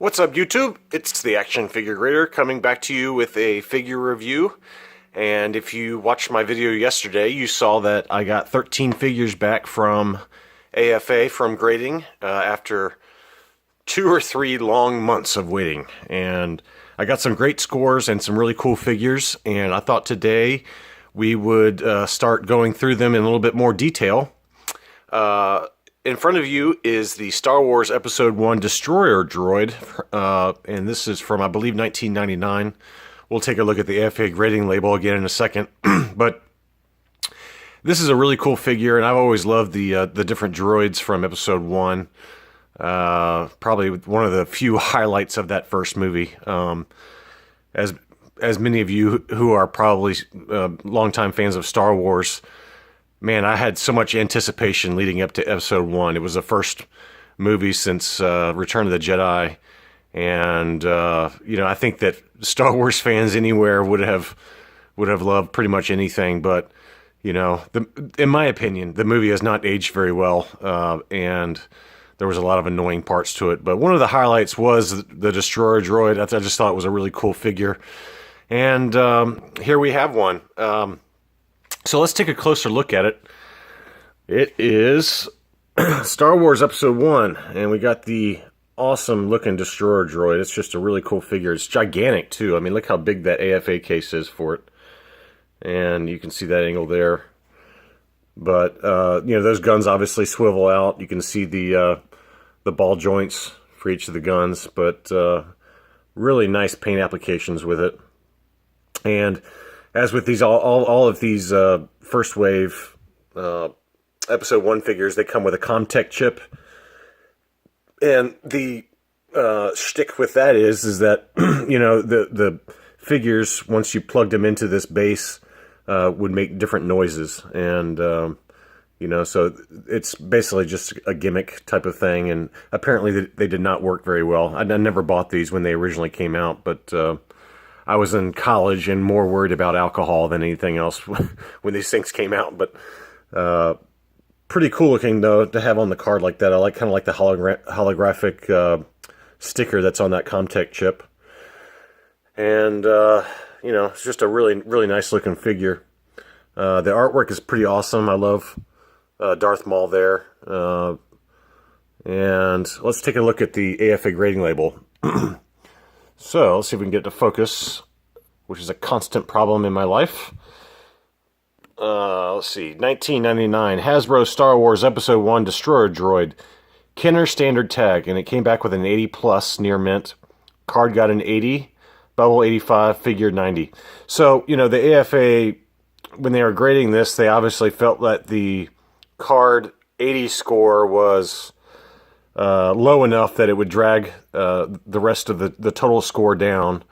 What's up, YouTube? It's the Action Figure Grader coming back to you with a figure review. And if you watched my video yesterday, you saw that I got 13 figures back from AFA from grading after 2 or 3 long months of waiting. And I got some great scores and some really cool figures. And I thought today we would start going through them in a little bit more detail. In front of you is the Star Wars Episode 1 Destroyer Droid, and this is from, I believe, 1999. We'll take a look at the AFA grading label again in a second, but this is a really cool figure, and I've always loved the different droids from Episode 1. Probably one of the few highlights of that first movie. As many of you who are probably longtime fans of Star Wars, man, I had so much anticipation leading up to Episode 1. It was the first movie since Return of the Jedi. And, I think that Star Wars fans anywhere would have loved pretty much anything. But, in my opinion, the movie has not aged very well. And there was a lot of annoying parts to it. But one of the highlights was the Destroyer Droid. I just thought it was a really cool figure. And here we have one. So let's take a closer look at it. It is Star Wars Episode 1, and we got the awesome-looking Destroyer Droid. It's just a really cool figure. It's gigantic, too. I mean, look how big that AFA case is for it. And you can see that angle there. But, those guns obviously swivel out. You can see the ball joints for each of the guns, but really nice paint applications with it. And as with these, all of these first wave Episode 1 figures, they come with a Comtech chip. And the shtick with that is that, the figures, once you plugged them into this base, would make different noises. And, so it's basically just a gimmick type of thing. And apparently they did not work very well. I never bought these when they originally came out, but I was in college and more worried about alcohol than anything else when these things came out. But pretty cool looking, though, to have on the card like that. I kind of like the holographic sticker that's on that Comtech chip. And, it's just a really, really nice looking figure. The artwork is pretty awesome. I love Darth Maul there. And let's take a look at the AFA grading label. So, let's see if we can get it to focus, which is a constant problem in my life. Let's see. 1999, Hasbro Star Wars Episode 1 Destroyer Droid. Kenner standard tag, and it came back with an 80 plus near mint. Card got an 80, bubble 85, figure 90. So, the AFA, when they were grading this, they obviously felt that the card 80 score was low enough that it would drag the rest of the total score down.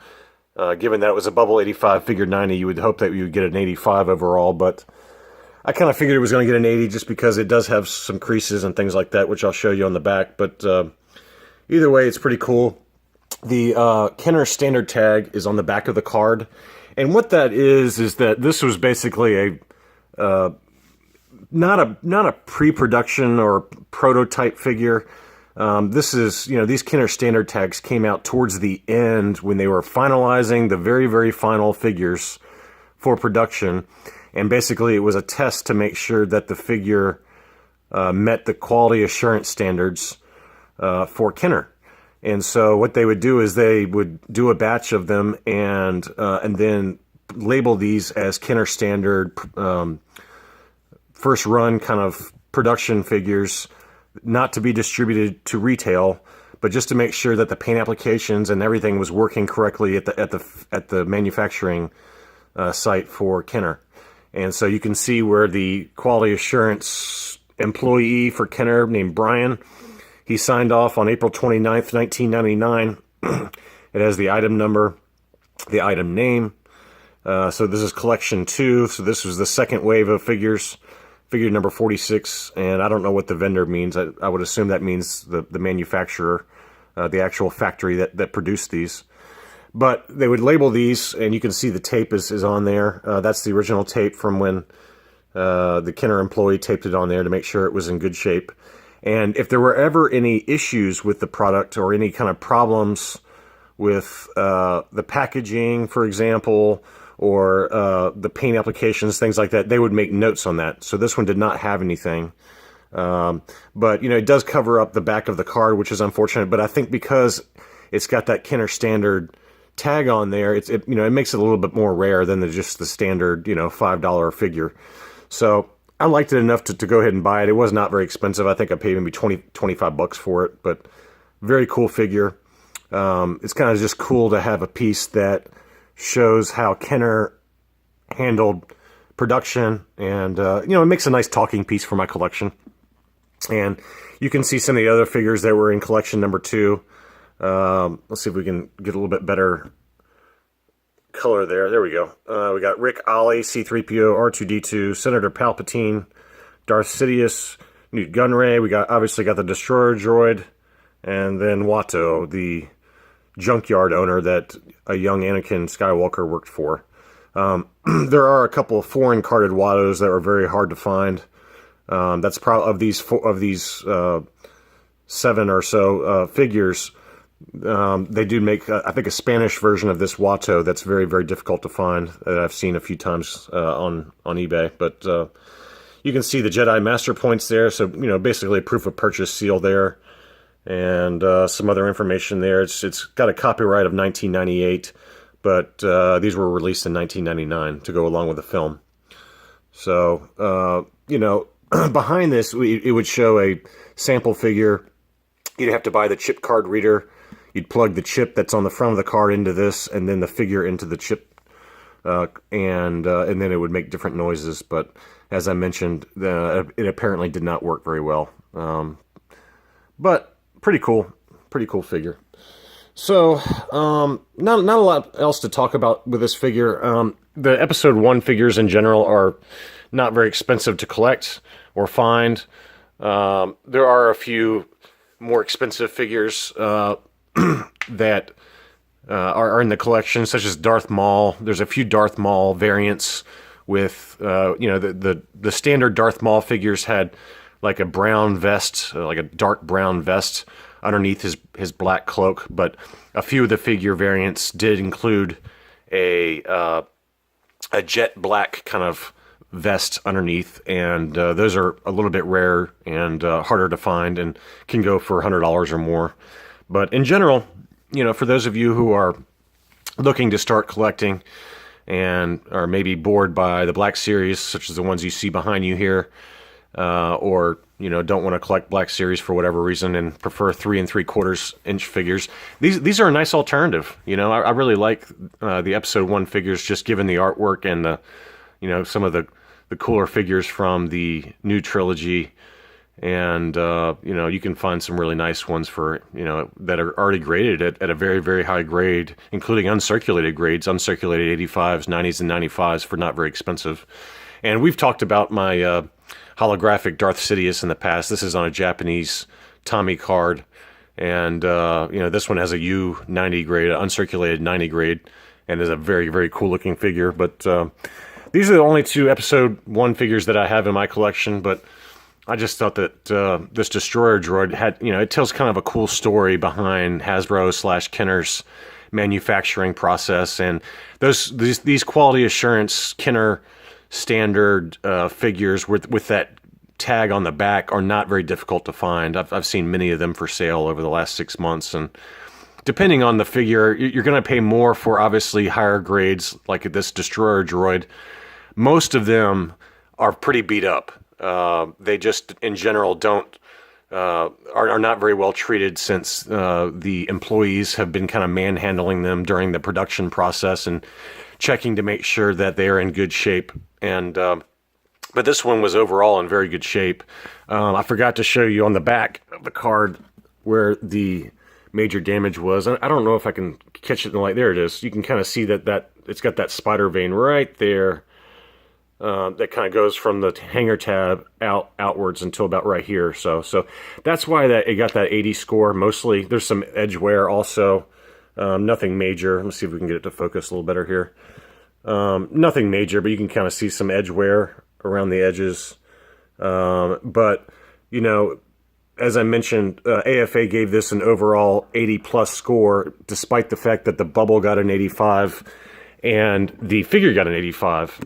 Given that it was a bubble 85, figure 90, you would hope that you would get an 85 overall, but I kind of figured it was going to get an 80 just because it does have some creases and things like that, which I'll show you on the back. But either way, it's pretty cool. The Kenner standard tag is on the back of the card, and what that is that this was basically a not a pre-production or prototype figure. This is, these Kenner standard tags came out towards the end when they were finalizing the very, very final figures for production. And basically it was a test to make sure that the figure met the quality assurance standards for Kenner. And so what they would do is they would do a batch of them and then label these as Kenner standard first run kind of production figures, not to be distributed to retail, but just to make sure that the paint applications and everything was working correctly at the manufacturing site for Kenner. And so you can see where the quality assurance employee for Kenner named Brian, he signed off on April 29th, 1999. It has the item number, the item name. So this is collection 2. So this was the second wave of figures. Figure number 46, and I don't know what the vendor means. I would assume that means the manufacturer, the actual factory that produced these. But they would label these, and you can see the tape is on there. That's the original tape from when the Kenner employee taped it on there to make sure it was in good shape. And if there were ever any issues with the product or any kind of problems with the packaging, for example, or the paint applications, things like that, they would make notes on that. So this one did not have anything. But, you know, it does cover up the back of the card, which is unfortunate. But I think because it's got that Kenner standard tag on there, it makes it a little bit more rare than just the standard, you know, $5 figure. So I liked it enough to go ahead and buy it. It was not very expensive. I think I paid maybe 25 bucks for it, but very cool figure. It's kind of just cool to have a piece that shows how Kenner handled production, and it makes a nice talking piece for my collection. And you can see some of the other figures that were in collection number 2. Let's see if we can get a little bit better color there. There we go. We got Rick, Ollie, C-3PO, R2-D2, Senator Palpatine, Darth Sidious, Newt Gunray. We obviously got the Destroyer Droid, and then Watto, the junkyard owner that a young Anakin Skywalker worked for. There are a couple of foreign carded Wattos that are very hard to find. That's probably of these 7 or so figures. They do make, I think, a Spanish version of this Watto that's very, very difficult to find, that I've seen a few times on eBay. But you can see the Jedi Master Points there, so, you know, basically a proof of purchase seal there, and some other information there. It's got a copyright of 1998, but these were released in 1999 to go along with the film. So, behind this, it would show a sample figure. You'd have to buy the chip card reader. You'd plug the chip that's on the front of the card into this, and then the figure into the chip, and then it would make different noises. But as I mentioned, it apparently did not work very well. But pretty cool figure. So not a lot else to talk about with this figure. The Episode 1 figures in general are not very expensive to collect or find. There are a few more expensive figures that are in the collection, such as Darth Maul. There's a few Darth Maul variants with, the standard Darth Maul figures had like a brown vest, like a dark brown vest underneath his black cloak. But a few of the figure variants did include a jet black kind of vest underneath, and those are a little bit rare and harder to find, and can go for $100 or more. But in general, for those of you who are looking to start collecting and are maybe bored by the Black Series, such as the ones you see behind you here, or don't want to collect Black Series for whatever reason and prefer 3 3/4 inch figures, these are a nice alternative. I really like the Episode 1 figures, just given the artwork and the some of the cooler figures from the new trilogy. And you can find some really nice ones for that are already graded at a very, very high grade, including uncirculated grades, uncirculated 85s, 90s, and 95s for not very expensive. And we've talked about my holographic Darth Sidious in the past. This is on a Japanese Tommy card, and this one has a U90 grade, an uncirculated 90 grade, and is a very, very cool looking figure. But these are the only 2 Episode 1 figures that I have in my collection. But I just thought that this Destroyer Droid had, it tells kind of a cool story behind Hasbro/Kenner's manufacturing process, and these quality assurance Kenner standard figures with that tag on the back are not very difficult to find. I've seen many of them for sale over the last 6 months, and depending on the figure, you're going to pay more for obviously higher grades like this Destroyer Droid. Most of them are pretty beat up. They just, in general, are not very well treated, since the employees have been kind of manhandling them during the production process and checking to make sure that they are in good shape. And but this one was overall in very good shape. I forgot to show you on the back of the card where the major damage was. I don't know if I can catch it in the light. There it is. You can kind of see that it's got that spider vein right there. That kind of goes from the hanger tab outwards until about right here. So that's why it got that 80 score mostly. There's some edge wear also. Nothing major. Let's see if we can get it to focus a little better here. Nothing major, but you can kind of see some edge wear around the edges. But as I mentioned, AFA gave this an overall 80 plus score, despite the fact that the bubble got an 85 and the figure got an 85.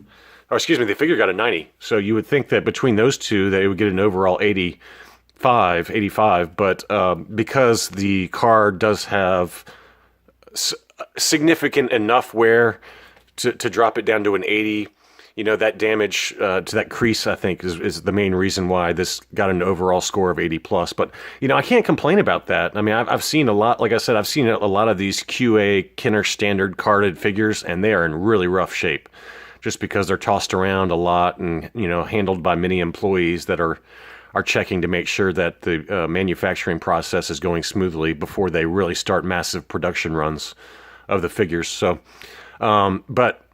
Or excuse me, the figure got a 90. So you would think that between those two, they would get an overall 85, but because the car does have significant enough wear to drop it down to an 80, you know, that damage to that crease, I think, is the main reason why this got an overall score of 80 plus. But, you know, I can't complain about that. I mean, I've seen a lot, like I said, I've seen a lot of these QA Kenner standard carded figures, and they are in really rough shape just because they're tossed around a lot and, you know, handled by many employees that are checking to make sure that the manufacturing process is going smoothly before they really start massive production runs of the figures. So, but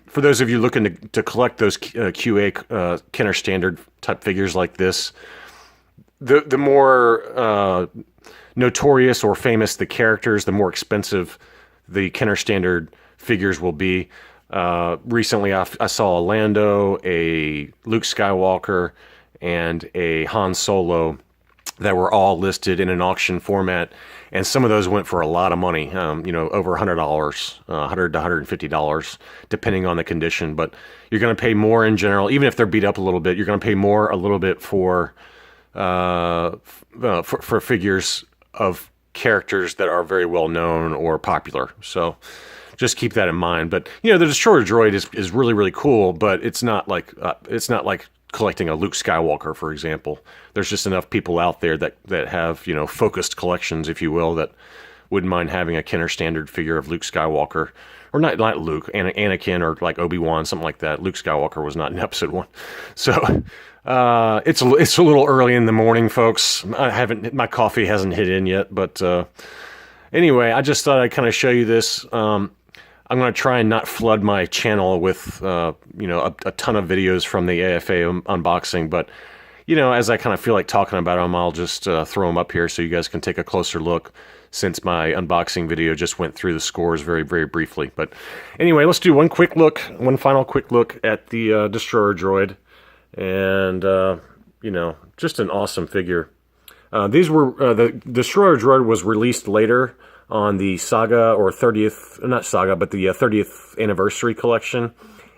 for those of you looking to collect those QA Kenner standard type figures like this, the more notorious or famous the characters, the more expensive the Kenner standard figures will be. Recently, I saw a Lando, a Luke Skywalker, and a Han Solo that were all listed in an auction format, and some of those went for a lot of money, you know, over $100, $100 to $150, depending on the condition. But you're going to pay more in general, even if they're beat up a little bit. You're going to pay more a little bit for figures of characters that are very well known or popular. So just keep that in mind. But you know, the Destroyer Droid is really, really cool, but it's not like collecting a Luke Skywalker, for example. There's just enough people out there that have, you know, focused collections, if you will, that wouldn't mind having a Kenner standard figure of Luke Skywalker, or not Luke, Anakin, or like Obi-Wan, something like that. Luke Skywalker was not in episode 1. So it's a little early in the morning, folks. My coffee hasn't hit in yet, but anyway, I just thought I'd kind of show you this. I'm going to try and not flood my channel with, you know, a ton of videos from the AFA unboxing, but, you know, as I kind of feel like talking about them, I'll just throw them up here so you guys can take a closer look, since my unboxing video just went through the scores very, very briefly. But anyway, let's do one final quick look at the Destroyer Droid, and, you know, just an awesome figure. These were, the Destroyer Droid was released later on the Saga, or 30th, not Saga, but the 30th anniversary collection.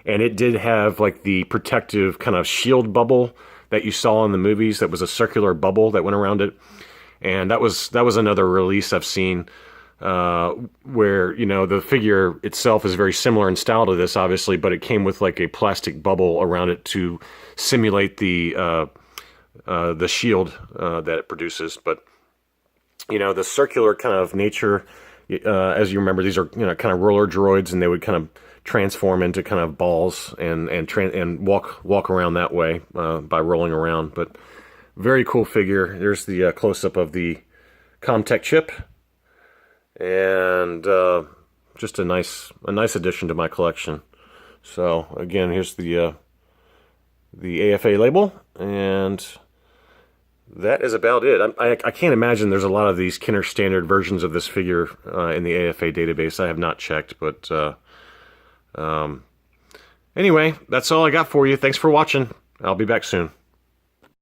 And it did have like the protective kind of shield bubble that you saw in the movies. That was a circular bubble that went around it. And that was another release I've seen where, you know, the figure itself is very similar in style to this, obviously, but it came with like a plastic bubble around it to simulate the shield that it produces. But you know, the circular kind of nature, as you remember, these are, you know, kind of roller droids, and they would kind of transform into kind of balls and walk around that way by rolling around. But very cool figure. There's the close-up of the Comtech chip, and just a nice addition to my collection. So again, here's the AFA label, and that is about it. I can't imagine there's a lot of these Kenner standard versions of this figure in the AFA database. I have not checked, but anyway, that's all I got for you. Thanks for watching. I'll be back soon.